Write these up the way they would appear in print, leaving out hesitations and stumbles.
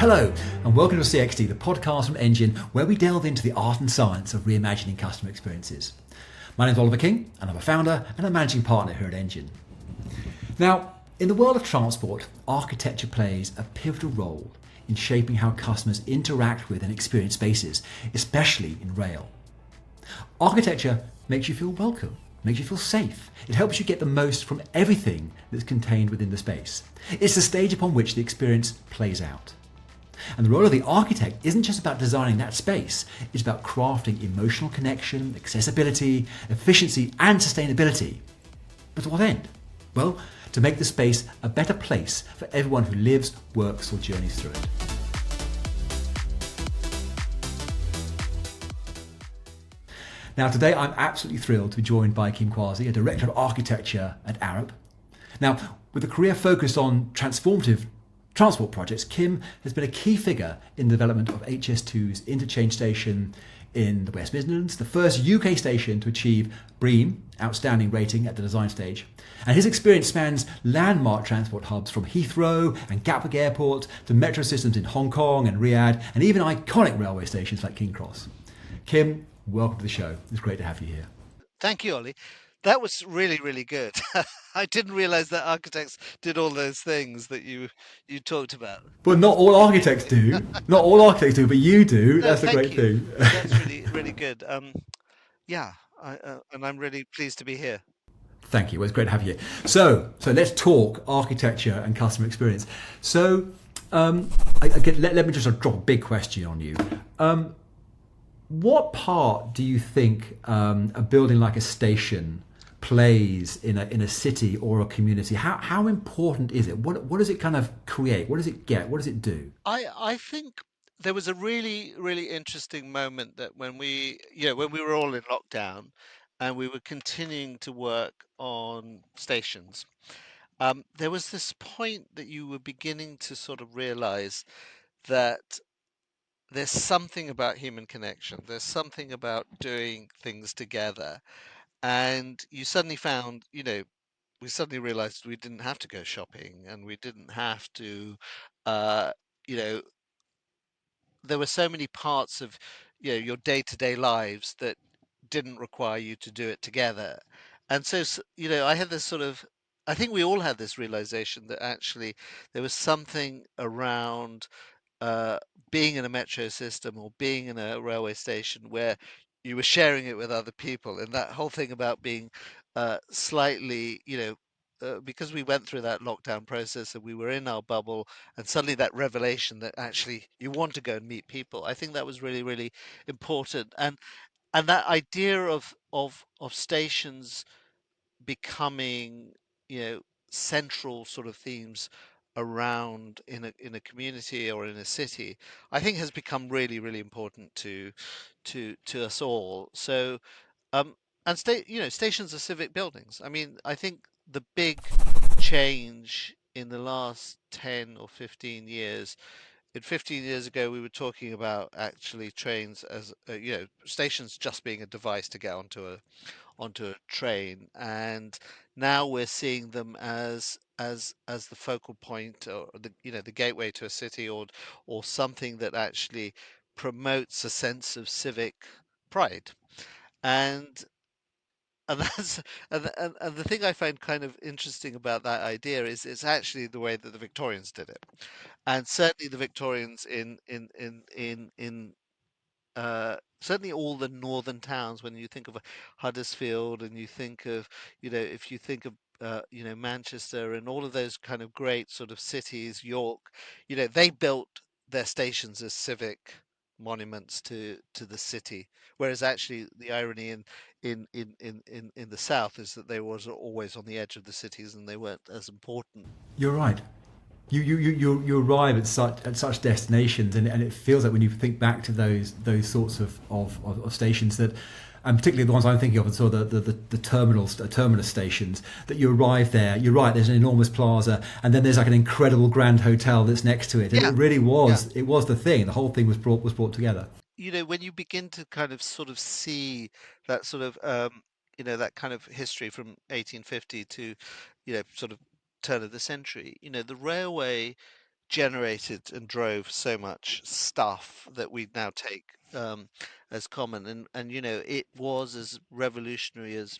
Hello, and welcome to CXD, the podcast from Engine, where we delve into the art and science of reimagining customer experiences. My name is Oliver King, and I'm a founder and a managing partner here at Engine. Now, in the world of transport, architecture plays a pivotal role in shaping how customers interact with and experience spaces, especially in rail. Architecture makes you feel welcome, makes you feel safe. It helps you get the most from everything that's contained within the space. It's the stage upon which the experience plays out. And the role of the architect isn't just about designing that space, it's about crafting emotional connection, accessibility, efficiency, and sustainability. But to what end? Well, to make the space a better place for everyone who lives, works, or journeys through it. Now, today I'm absolutely thrilled to be joined by Kim Quazi, a Director of Architecture at Arup. Now, with a career focused on transformative transport projects, Kim has been a key figure in the development of HS2's interchange station in the West Midlands, the first UK station to achieve BREEAM, outstanding rating at the design stage. And his experience spans landmark transport hubs from Heathrow and Gatwick Airport to metro systems in Hong Kong and Riyadh, and even iconic railway stations like King's Cross. Kim, welcome to the show. It's great to have you here. Thank you, Ollie. That was really, really good. I didn't realize that architects did all those things that you talked about. But not all architects do. Not all architects do, but you do. No, That's a thank great you. thing. That's really, really good. Yeah, and I'm really pleased to be here. Thank you. Well, it's great to have you here. So let's talk architecture and customer experience. So, let me just sort of drop a big question on you. What part do you think a building like a station plays in a city or a community? How important is it? What does it kind of create? What does it get? What does it do? I think there was a really, really interesting moment that when when we were all in lockdown and we were continuing to work on stations. There was this point that you were beginning to sort of realize that there's something about human connection. There's something about doing things together. And you suddenly found, we suddenly realized we didn't have to go shopping and we didn't have to, uh, you know, there were so many parts of, your day-to-day lives that didn't require you to do it together. And so, I had this sort of, I think we all had this realization that actually there was something around uh, being in a metro system or being in a railway station where you were sharing it with other people, and that whole thing about being slightly, because we went through that lockdown process and we were in our bubble, and suddenly that revelation that actually you want to go and meet people, I think that was really, really important. And that idea of stations becoming, central sort of themes around in a community or in a city, I think has become really, really important to us all. So, um, and stations are civic buildings. I mean, I think the big change in the last 10 or 15 years. In 15 years ago, we were talking about actually trains as, stations just being a device to get onto a train, and now we're seeing them as the focal point, or the gateway to a city, or something that actually promotes a sense of civic pride. And and that's and the thing I find kind of interesting about that idea is it's actually the way that the Victorians did it. And certainly the Victorians in certainly all the northern towns, when you think of Huddersfield, and you think of, if you think of, Manchester and all of those kind of great sort of cities, York, they built their stations as civic monuments to the city. Whereas actually the irony in the south is that they was always on the edge of the cities and they weren't as important. You're right. You arrive at such destinations, and it feels like when you think back to those sorts of stations that, and particularly the ones I'm thinking of, are sort of the terminus stations, that you arrive there. You're right. There's an enormous plaza, and then there's like an incredible grand hotel that's next to it, and Yeah, it really yeah. was the thing. The whole thing was brought together. When you begin to kind of sort of see that sort of that kind of history from 1850 to sort of turn of the century, the railway generated and drove so much stuff that we now take as common, and it was as revolutionary as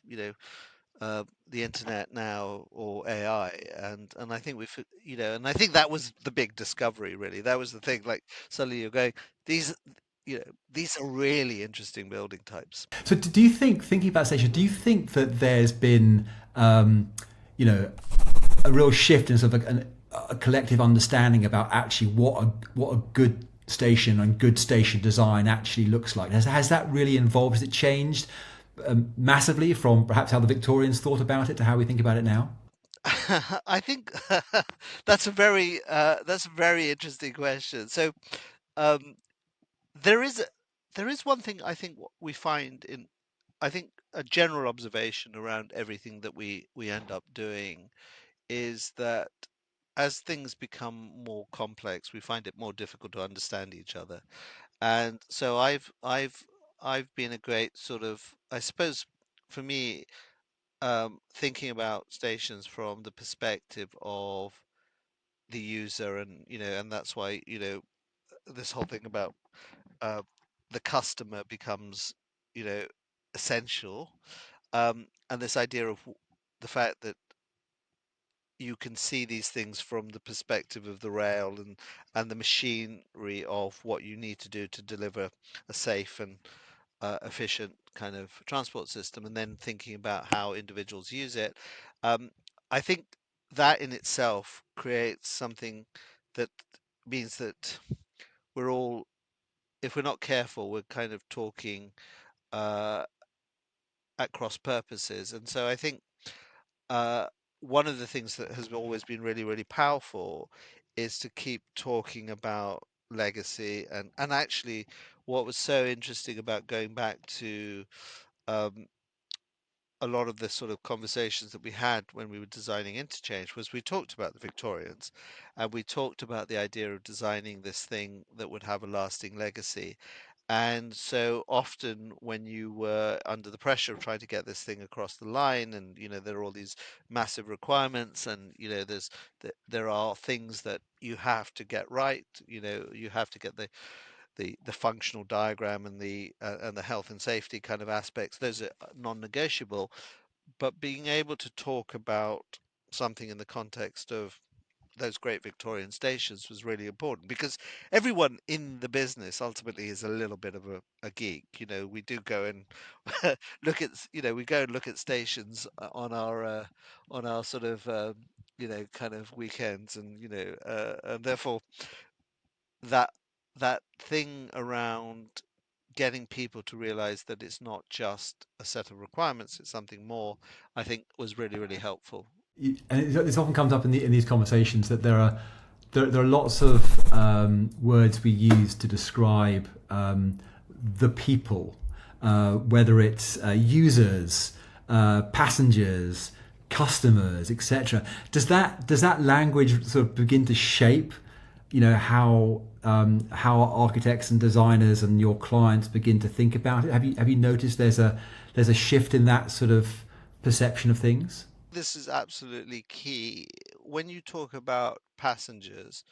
the internet now or AI, and I think and I think that was the big discovery, really. That was the thing. Like suddenly you're going, these these are really interesting building types. So, do you think, thinking about station, do you think that there's been, you know, a real shift in sort of a collective understanding about actually what a good station and good station design actually looks like? Has that really evolved? Has it changed massively from perhaps how the Victorians thought about it to how we think about it now? I think that's a very interesting question. So um, there is there is one thing I think what we find in I think a general observation around everything that we end up doing is that as things become more complex, we find it more difficult to understand each other. And so I've been a great sort of, I suppose, for me, thinking about stations from the perspective of the user, and and that's why this whole thing about uh, the customer becomes you know essential, and this idea of the fact that you can see these things from the perspective of the rail and the machinery of what you need to do to deliver a safe and efficient kind of transport system, and then thinking about how individuals use it. Um, I think that in itself creates something that means that we're all, if we're not careful, we're kind of talking uh, at cross purposes. And so I think uh, one of the things that has always been really, really powerful is to keep talking about legacy, and actually what was so interesting about going back to um, a lot of the sort of conversations that we had when we were designing interchange was we talked about the Victorians, and we talked about the idea of designing this thing that would have a lasting legacy. And so often when you were under the pressure of trying to get this thing across the line, and there are all these massive requirements, and there are things that you have to get right. You have to get the functional diagram and the health and safety kind of aspects. Those are non-negotiable, but being able to talk about something in the context of those great Victorian stations was really important, because everyone in the business ultimately is a little bit of a geek. We do go and we go and look at stations on our sort of kind of weekends, and therefore that that thing around getting people to realize that it's not just a set of requirements, it's something more, I think was really, really helpful. And it often comes up in these conversations that there are lots of words we use to describe the people, whether it's users, passengers, customers, etc. Does that language sort of begin to shape, how architects and designers and your clients begin to think about it? Have you noticed there's a shift in that sort of perception of things? This is absolutely key. When you talk about passengers,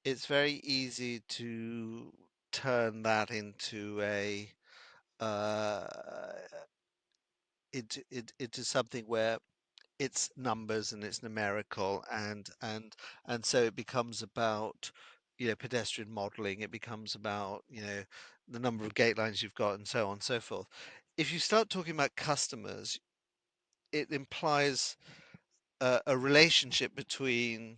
it's very easy to turn that into uh, into something where it's numbers and it's numerical, and so it becomes about pedestrian modeling. It becomes about the number of gate lines you've got, and so on and so forth. If you start talking about customers, it implies a relationship between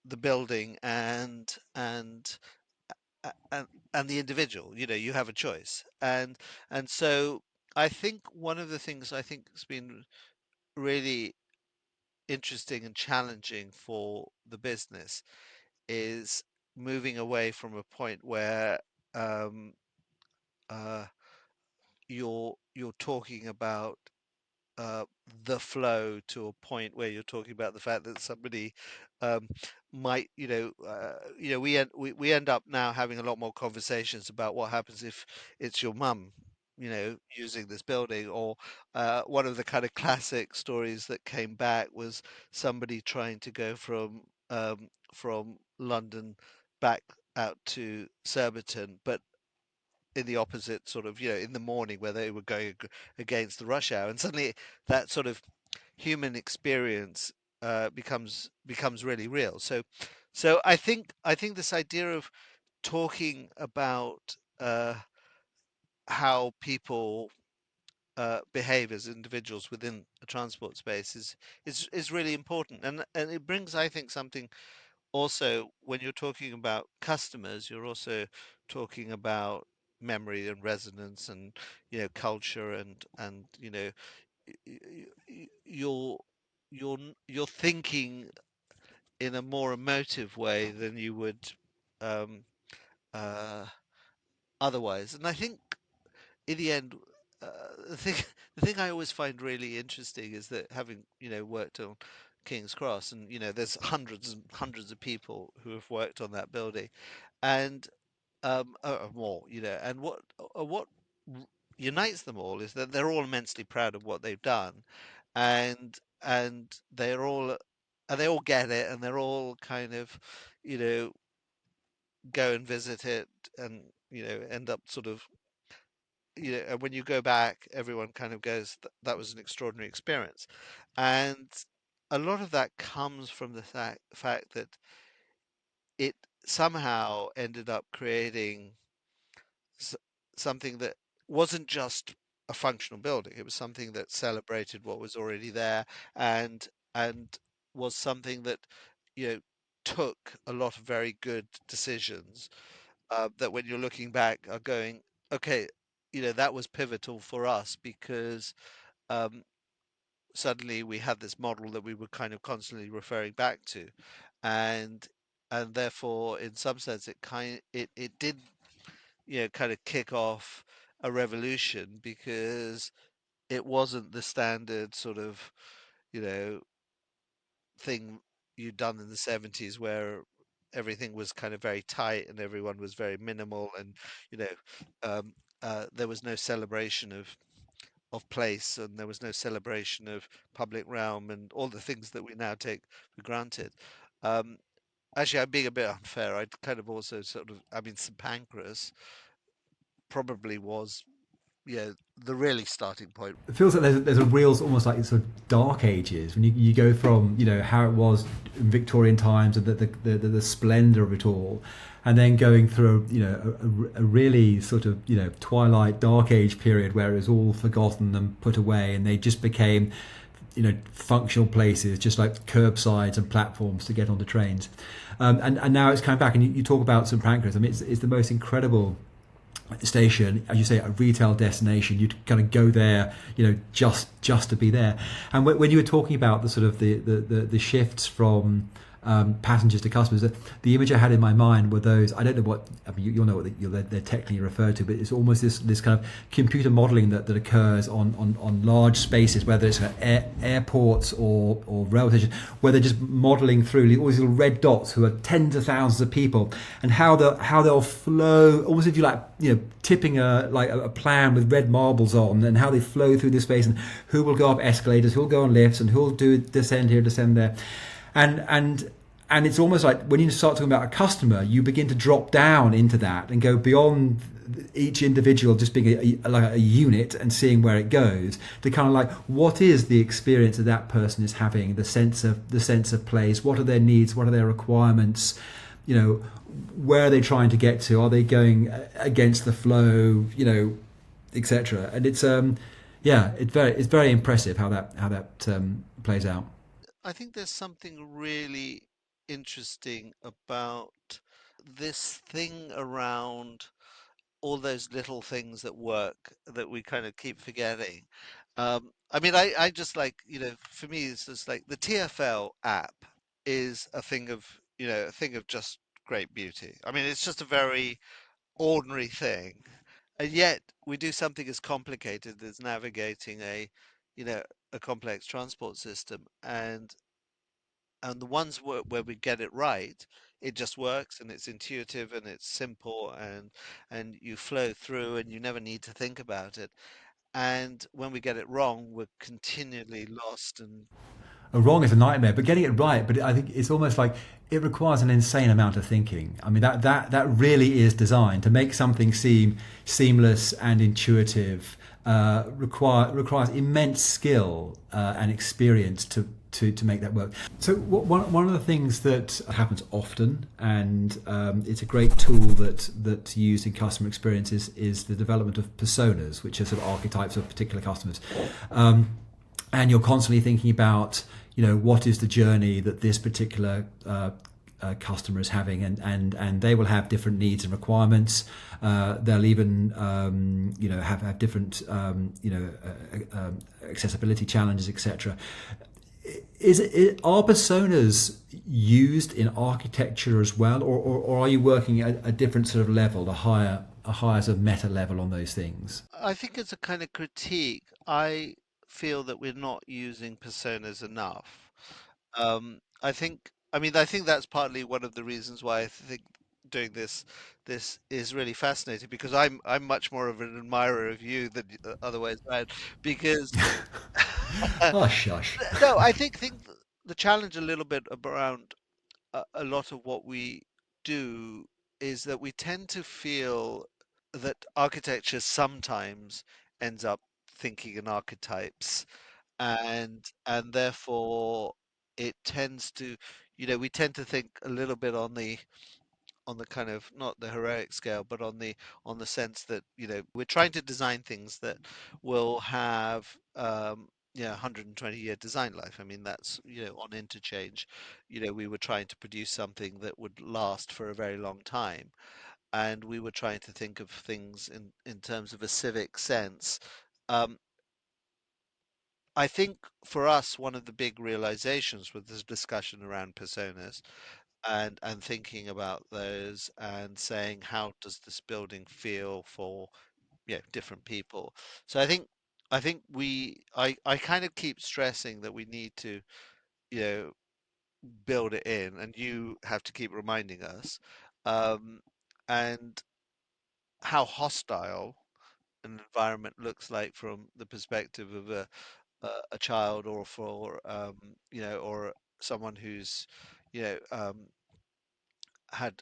the building and the individual. You have a choice, and so I think one of the things I think has been really interesting and challenging for the business is moving away from a point where um, uh, you're talking about uh, the flow, to a point where you're talking about the fact that somebody um, might, we end up now having a lot more conversations about what happens if it's your mum, using this building. Or one of the kind of classic stories that came back was somebody trying to go from London back out to Surbiton, but in the opposite sort of, in the morning where they were going against the rush hour, and suddenly that sort of human experience becomes really real. So I think this idea of talking about how people behave as individuals within a transport space is really important, and it brings, I think, something also when you're talking about customers, you're also talking about memory and resonance and culture and you're you're thinking in a more emotive way than you would um, uh, otherwise. And I think in the end, uh, the thing the thing I always find really interesting is that having worked on King's Cross, and there's hundreds and hundreds of people who have worked on that building, and more, and what r- unites them all is that they're all immensely proud of what they've done, and they all get it, and they're all kind of you know go and visit it, and end up sort of and when you go back, everyone kind of goes, That was an extraordinary experience." And a lot of that comes from the fact that it somehow ended up creating s- something that wasn't just a functional building. It was something that celebrated what was already there, and and was something that you know took a lot of very good decisions, that when you're looking back are going, okay, that was pivotal for us because um, suddenly we had this model that we were kind of constantly referring back to, and therefore in some sense it did kind of kick off a revolution because it wasn't the standard sort of you know thing you'd done in the 70s where everything was kind of very tight and everyone was very minimal, and you know um, there was no celebration of place, and there was no celebration of public realm and all the things that we now take for granted. um, Actually, I'm being a bit unfair. I'd kind of also sort of, I mean, St Pancras probably was, the really starting point. It feels like there's a real almost like sort of dark ages when you go from how it was in Victorian times and the splendor of it all, and then going through a really sort of twilight dark age period where it was all forgotten and put away, and they just became functional places just like curbsides and platforms to get onto trains, and now it's coming back, and you talk about St Pancras. I mean, it's the most incredible station, as you say, a retail destination. You'd kind of go there, just to be there. And when you were talking about the sort of the shifts from passengers to customers, the image I had in my mind were those. I don't know what, I mean, you'll know what they're technically referred to, but it's almost this kind of computer modelling that occurs on large spaces, whether it's airports or railway stations, where they're just modelling through all these little red dots who are tens of thousands of people, and how they'll flow, almost if you like, tipping a plan with red marbles on, and how they flow through this space, and who will go up escalators, who will go on lifts, and who will do descend here, descend there. And it's almost like when you start talking about a customer, you begin to drop down into that and go beyond each individual just being like a unit and seeing where it goes, to kind of like, what is the experience that that person is having, the sense of place, what are their needs, what are their requirements, where are they trying to get to, are they going against the flow, etc. And it's it's very impressive how that plays out. I think there's something really interesting about this thing around all those little things that work that we kind of keep forgetting. I mean, I just like, for me, it's just like the TFL app is a thing of just great beauty. I mean, it's just a very ordinary thing. And yet we do something as complicated as navigating you know, a complex transport system. And the ones where we get it right, it just works, and it's intuitive and it's simple, and you flow through and you never need to think about it. And when we get it wrong, we're continually lost and wrong is a nightmare, but getting it right. But I think it's almost like it requires an insane amount of thinking. I mean, that really is designed to make something seem seamless and intuitive. Requires immense skill and experience to make that work. So one of the things that happens often, and it's a great tool that's used in customer experiences, is the development of personas, which are sort of archetypes of particular customers. And you're constantly thinking about, what is the journey that this particular customer is having, and they will have different needs and requirements. They'll even have different accessibility challenges, etc. Are personas used in architecture as well, or are you working at a different sort of level, a higher sort of meta level on those things? I think as a kind of critique, I feel that we're not using personas enough. I think that's partly one of the reasons why I think doing this is really fascinating, because I'm much more of an admirer of you than otherwise around, because Oh, shush. no, I think the challenge a little bit around a lot of what we do is that we tend to feel that architecture sometimes ends up thinking in archetypes, and therefore it tends to, we tend to think a little bit on the kind of, not the heroic scale, but on the sense that, we're trying to design things that will have 120-year design life. I mean, that's, on interchange, we were trying to produce something that would last for a very long time, and we were trying to think of things in terms of a civic sense. um, I think for us, one of the big realizations with this discussion around personas, and thinking about those and saying, how does this building feel for, different people. So I kind of keep stressing that we need to, you know build it in, and you have to keep reminding us, um, and how hostile an environment looks like from the perspective of a child, or for, or someone who's, you know um, have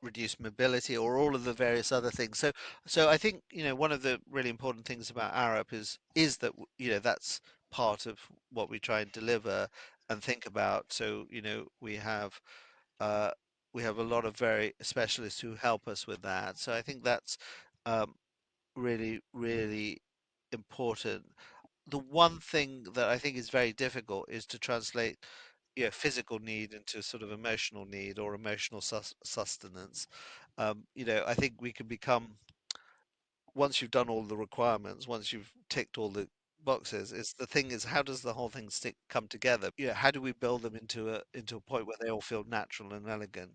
reduced mobility, or all of the various other things. So I think, one of the really important things about Arup is that, that's part of what we try and deliver and think about. So, uh, we have a lot of very specialists who help us with that. So I think that's, um, really, really important. The one thing that I think is very difficult is to translate, physical need into sort of emotional need, or emotional sustenance. I think we can become, once you've done all the requirements, once you've ticked all the boxes, is the thing is, how does the whole thing come together? How do we build them into a point where they all feel natural and elegant?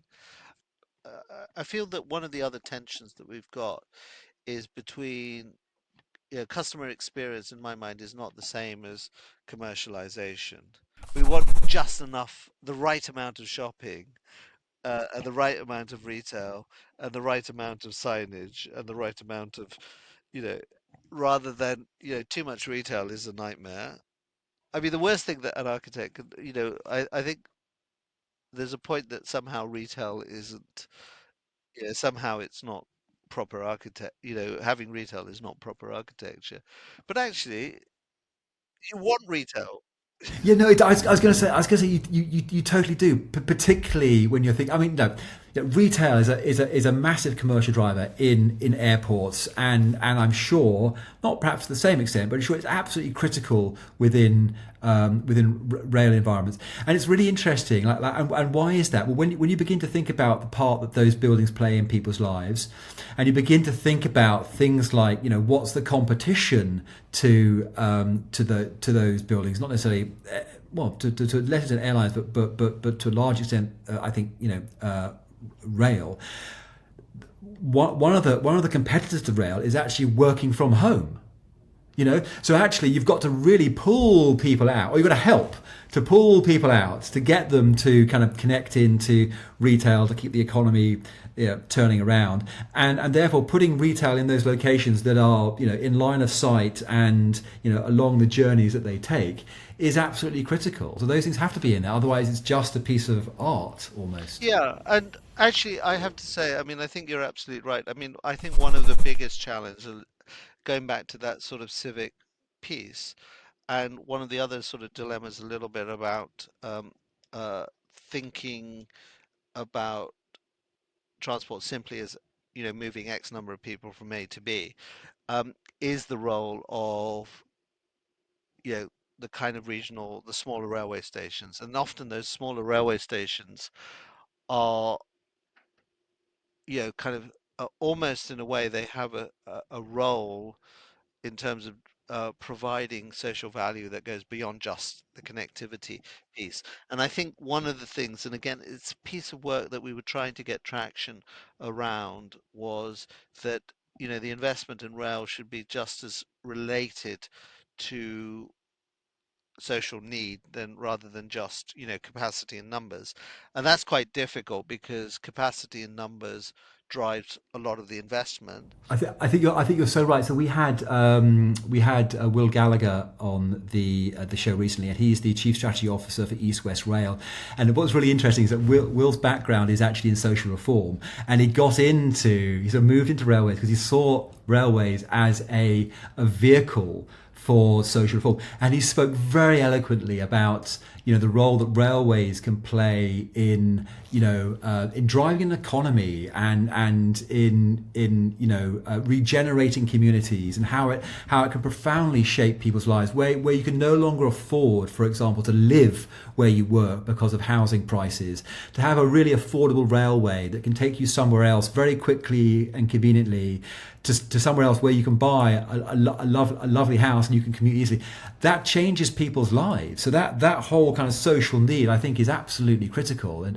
I feel that one of the other tensions that we've got is between, customer experience, in my mind, is not the same as commercialization. We want just enough, the right amount of shopping, and the right amount of retail, and the right amount of signage, and the right amount of, you know, rather than, too much retail is a nightmare. I mean, the worst thing that an architect could, I think there's a point that somehow retail isn't, somehow it's not proper architect, having retail is not proper architecture. But actually, you want retail. Yeah, no, I was going to say, you totally do, particularly when you're thinking. I mean, no, retail is a massive commercial driver in airports, and I'm sure not perhaps to the same extent, but I'm sure it's absolutely critical within rail environments. And it's really interesting, and why is that? Well, when you begin to think about the part that those buildings play in people's lives, and you begin to think about things like, what's the competition to those buildings, not necessarily, well, to letters and airlines, but to a large extent, I think, rail. One of the competitors to rail is actually working from home. So actually you've got to really pull people out, or you've got to help to pull people out to get them to kind of connect into retail to keep the economy turning around, and therefore putting retail in those locations that are in line of sight and along the journeys that they take is absolutely critical. So those things have to be in there, otherwise it's just a piece of art almost. Yeah, and actually, I have to say, I mean, I think you're absolutely right. I mean, I think one of the biggest challenges, going back to that sort of civic piece, and one of the other sort of dilemmas a little bit about uh, thinking about transport simply as, moving X number of people from A to B, um, is the role of, you know, the kind of regional, the smaller railway stations. And often those smaller railway stations are, kind of almost in a way they have a role in terms of providing social value that goes beyond just the connectivity piece. And I think one of the things, and again, it's a piece of work that we were trying to get traction around, was that the investment in rail should be just as related to social need than rather than just capacity and numbers. And that's quite difficult because capacity and numbers drives a lot of the investment. I think you're so right. So we had Will Gallagher on the show recently, and he's the chief strategy officer for East West Rail. And what's really interesting is that Will's background is actually in social reform, and he sort of moved into railways because he saw railways as a vehicle for social reform, and he spoke very eloquently about the role that railways can play in in driving an economy and in regenerating communities, and how it can profoundly shape people's lives where you can no longer afford, for example, to live where you work because of housing prices, to have a really affordable railway that can take you somewhere else very quickly and conveniently to somewhere else where you can buy a lovely house and you can commute easily. That changes people's lives. So that whole kind of social need, I think, is absolutely critical, and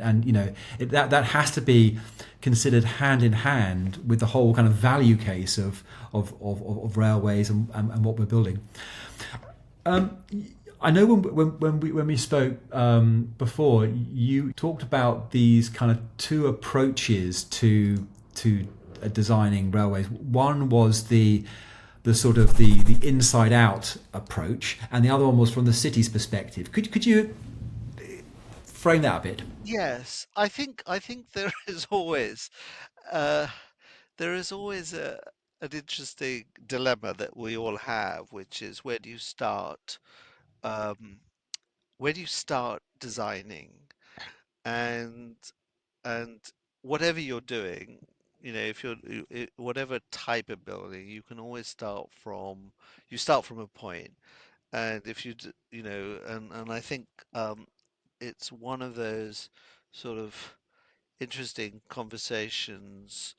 that has to be considered hand in hand with the whole kind of value case of railways and what we're building. I know when we spoke before, you talked about these kind of two approaches to designing railways. One was the sort of the inside out approach, and the other one was from the city's perspective. Could you frame that a bit? Yes, I think uh, there is always an interesting dilemma that we all have, which is um, where do you start designing, and and whatever you're doing, if whatever type of building, you can always start from a point. And if and I think it's one of those sort of interesting conversations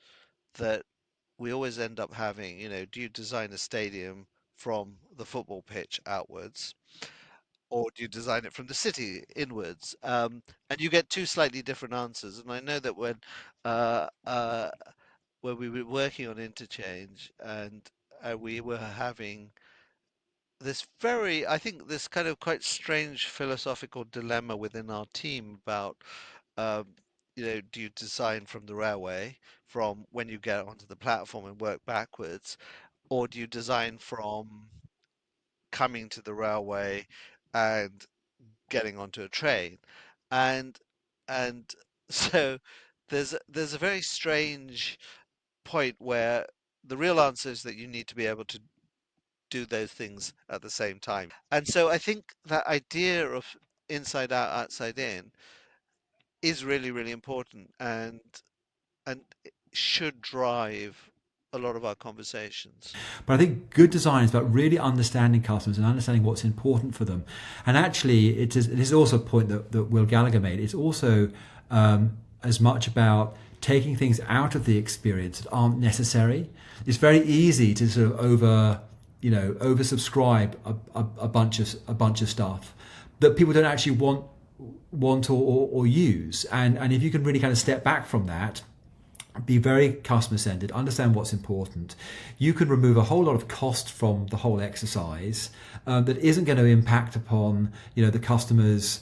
that we always end up having. Do you design a stadium from the football pitch outwards, or do you design it from the city inwards? And you get two slightly different answers. And I know that uh, uh, when we were working on interchange, and we were having I think, this kind of quite strange philosophical dilemma within our team about, um, do you design from the railway, from when you get onto the platform and work backwards, or do you design from coming to the railway and getting onto a train? And and so there's a very strange point where the real answer is that you need to be able to do those things at the same time. And so I think that idea of inside out, outside in is really, really important, and it should drive a lot of our conversations. But I think good design is about really understanding customers and understanding what's important for them. And actually, it is also a point that Will Gallagher made. It's also as much about taking things out of the experience that aren't necessary. It's very easy to sort of oversubscribe a bunch of stuff that people don't actually want or use. And if you can really kind of step back from that, be very customer centered, understand what's important. You can remove a whole lot of cost from the whole exercise that isn't going to impact upon the customer's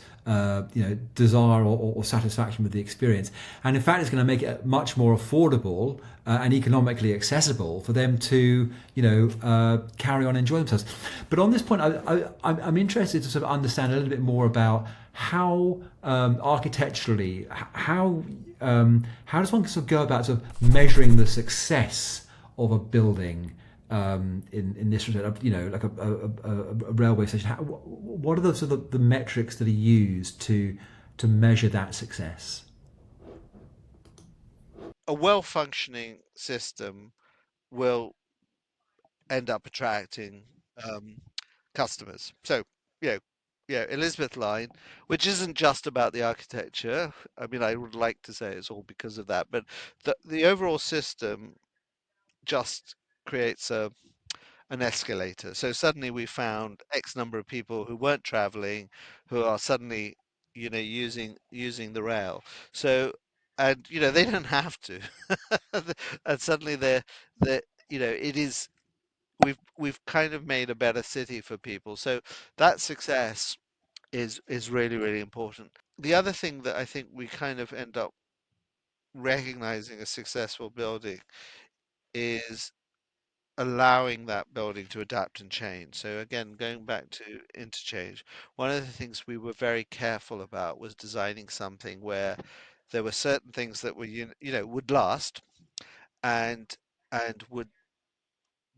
desire or satisfaction with the experience, and in fact, it's going to make it much more affordable and economically accessible for them to carry on enjoying themselves. But on this point, I'm interested to sort of understand a little bit more about how architecturally how does one sort of go about sort of measuring the success of a building in this respect, like a railway station? What are the sort of the metrics that are used to measure that success? A well-functioning system will end up attracting um, customers. So, you know, Elizabeth Line, which isn't just about the architecture. I mean, I would like to say it's all because of that, but the overall system just creates an escalator. So suddenly we found X number of people who weren't traveling, who are suddenly, using the rail. So, and they don't have to, and suddenly they're it is we've kind of made a better city for people. So that success is really, really important. The other thing that I think we kind of end up recognizing a successful building is allowing that building to adapt and change. So again, going back to interchange, one of the things we were very careful about was designing something where there were certain things that were would last and would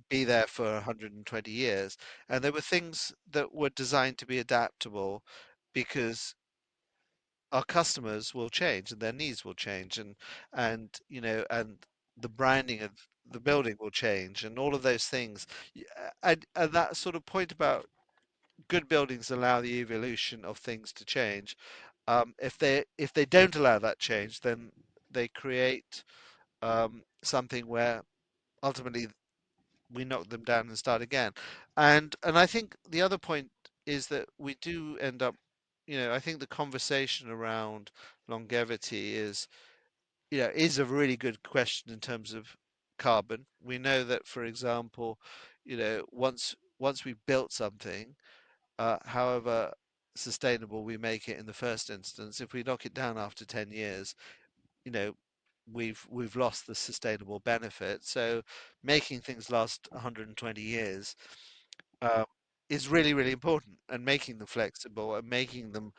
be there for 120 years, and there were things that were designed to be adaptable because our customers will change and their needs will change, and the branding of the building will change and all of those things. And that sort of point about good buildings allow the evolution of things to change. If they don't allow that change, then they create something where ultimately we knock them down and start again. And I think the other point is that we do end up, I think the conversation around longevity is a really good question in terms of carbon. We know that, for example, once we've built something, however sustainable we make it in the first instance, if we knock it down after 10 years, you know, we've lost the sustainable benefit. So making things last 120 years uh, is really, really important, and making them flexible and making them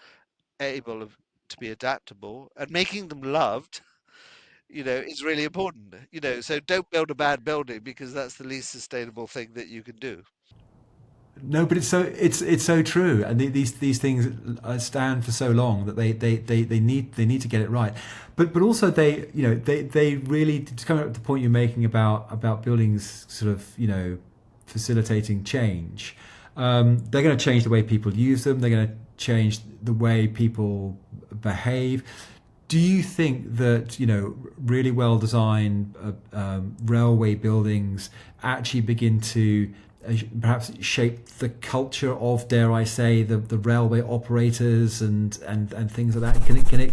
to be adaptable and making them loved, is really important. So don't build a bad building because that's the least sustainable thing that you can do. No, but it's so true, and these things stand for so long that they need to get it right. But also they really, to come up with the point you're making about buildings sort of facilitating change. They're going to change the way people use them. They're going to change the way people behave. Do you think that really well designed railway buildings actually begin to perhaps shape the culture of, dare I say, the railway operators and things like that?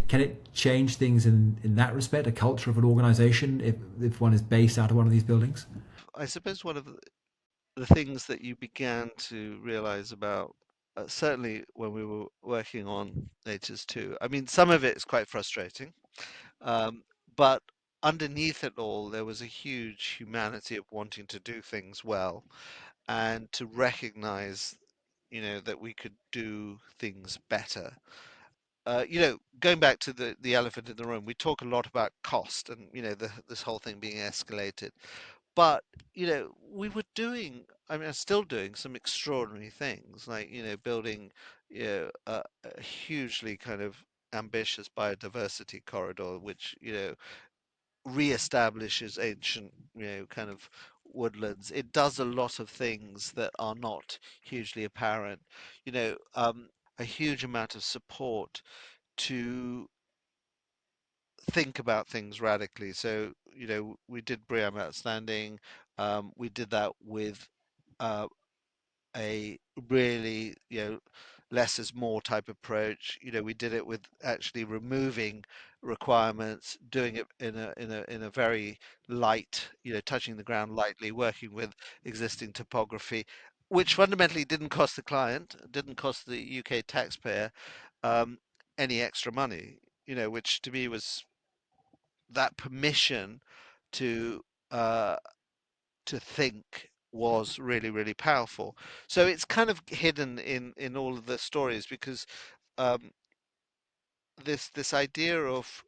Can it change things in that respect, a culture of an organisation, if one is based out of one of these buildings? I suppose one of the things that you began to realize about, certainly when we were working on HS2, I mean, some of it is quite frustrating, um, but underneath it all, there was a huge humanity of wanting to do things well and to recognize, that we could do things better. Going back to the elephant in the room, we talk a lot about cost and this whole thing being escalated. But we were doing, I mean, I'm still doing some extraordinary things, like building a hugely kind of ambitious biodiversity corridor, which reestablishes ancient kind of woodlands. It does a lot of things that are not hugely apparent. A huge amount of support to think about things radically. So, we did BREEAM Outstanding. We did that with uh, a really, less is more type approach. We did it with actually removing requirements, doing it in a very light, touching the ground lightly, working with existing topography, which fundamentally didn't cost the client, didn't cost the UK taxpayer um, any extra money. Which to me was that permission to uh, to think was really, really powerful. So it's kind of hidden in all of the stories because um, this idea of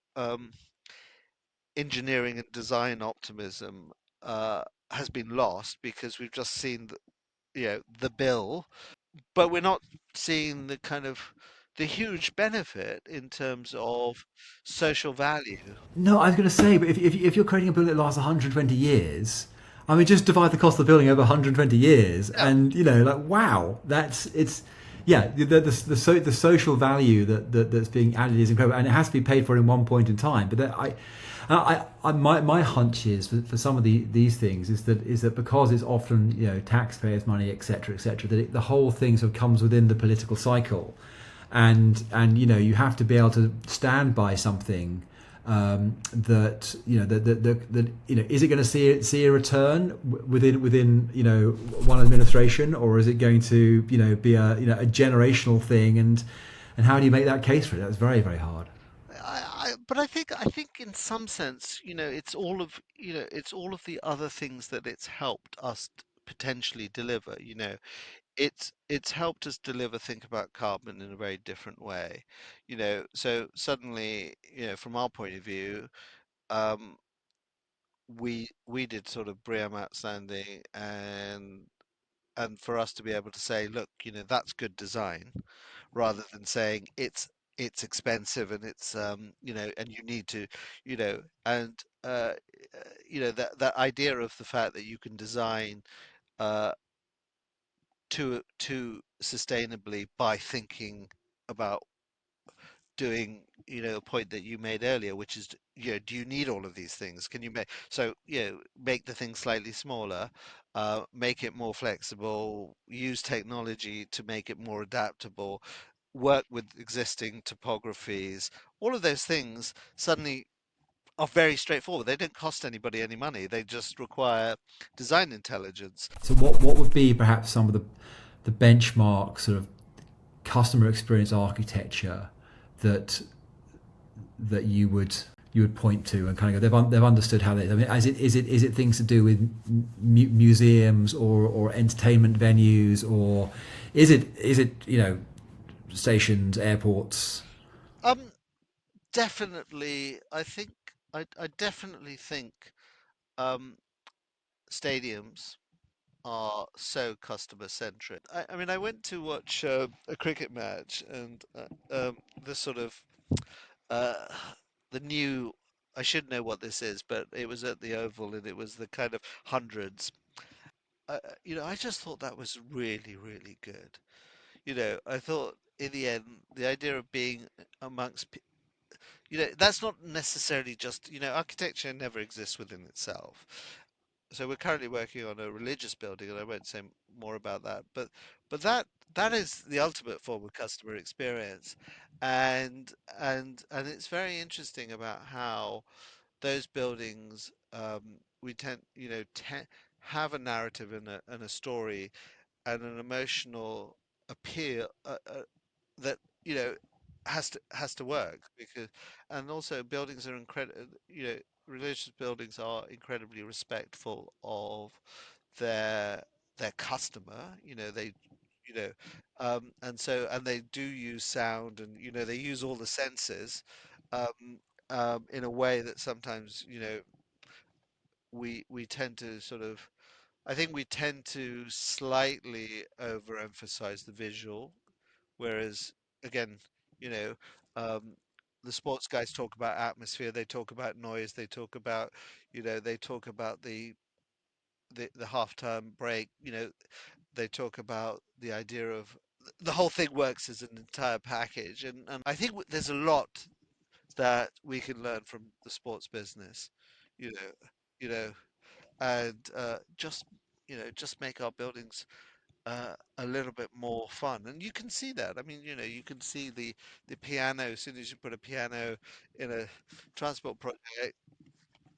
engineering and design optimism has been lost because we've just seen the bill, but we're not seeing the kind of the huge benefit in terms of social value. No, I was going to say, but if you're creating a building that lasts 120 years, I mean, just divide the cost of the building over 120 years, Yeah, and like wow, yeah, the social value that's being added is incredible, and it has to be paid for in one point in time. But my hunch is for some of these things is that because it's often taxpayers' money, etc., that the whole thing sort of comes within the political cycle, and you have to be able to stand by something that is it going to see a return within one administration, or is it going to be a generational thing, and how do you make that case for it? That's very, very hard. but I think in some sense, it's all of the other things that it's helped us potentially deliver. It's helped us deliver, think about carbon in a very different way. So suddenly, from our point of view, um, we did sort of BREEAM outstanding, and for us to be able to say, look, that's good design, rather than saying it's expensive and it's and you need to, and that idea of the fact that you can design uh to sustainably by thinking about doing, a point that you made earlier, which is, do you need all of these things? Can you make the thing slightly smaller, make it more flexible, use technology to make it more adaptable, work with existing topographies. All of those things suddenly are very straightforward. They don't cost anybody any money. They just require design intelligence. So what would be perhaps some of the benchmark sort of customer experience architecture that you would point to and kind of go, they've understood how they. I mean, is it things to do with museums or entertainment venues, or is it stations, airports? Um, Definitely, I definitely think um, stadiums are so customer centric. I mean, I went to watch a cricket match, and the sort of uh, the new. I should know what this is, but it was at the Oval, and it was the kind of hundreds. I just thought that was really, really good. I thought in the end, the idea of being amongst that's not necessarily just, architecture never exists within itself. So we're currently working on a religious building, and I won't say more about that, but that is the ultimate form of customer experience, and and it's very interesting about how those buildings, we tend, have a narrative and a story and an emotional appeal, that has to work, because and also buildings are incredible, religious buildings are incredibly respectful of their customer. They you know and they do use sound, and they use all the senses, um, in a way that sometimes, we tend to sort of, I think we tend to slightly overemphasize the visual. Whereas, again, you know, um, the sports guys talk about atmosphere, they talk about noise, they talk about the half-term break, they talk about the idea of the whole thing works as an entire package, and I think there's a lot that we can learn from the sports business, you know, you know, and just make our buildings a little bit more fun. And you can see that. I mean, you can see the piano. As soon as you put a piano in a transport project,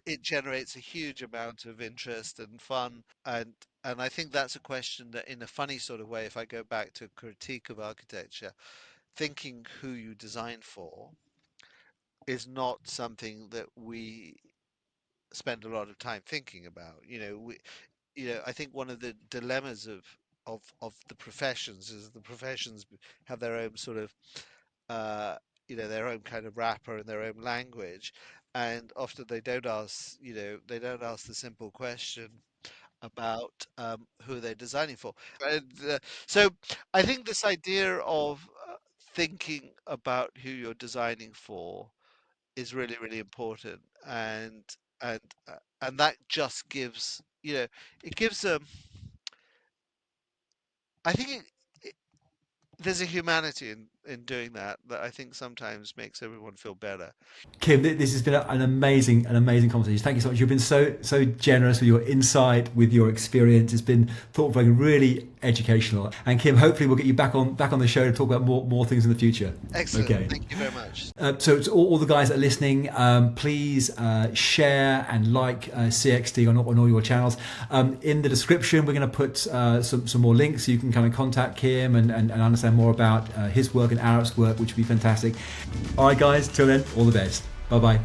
it generates a huge amount of interest and fun. And I think that's a question that, in a funny sort of way, if I go back to critique of architecture, thinking who you design for is not something that we spend a lot of time thinking about. I think one of the dilemmas of the professions is the professions have their own sort of uh, their own kind of wrapper and their own language, and often they don't ask the simple question about who they're designing for. And so I think this idea of thinking about who you're designing for is really, really important, and and that just gives it gives I think there's a humanity in doing that I think sometimes makes everyone feel better. Kim, this has been an amazing conversation. Thank you so much. You've been so generous with your insight, with your experience. It's been thought-provoking, really educational. And Kim, hopefully we'll get you back on the show to talk about more things in the future. Excellent. Okay. Thank you very much. So to all the guys that are listening, please share and like CXD on all your channels. In the description, we're going to put some more links so you can kind of contact Kim and understand more about his work and Arup's work, which would be fantastic. All right, guys, till then, all the best. Bye-bye.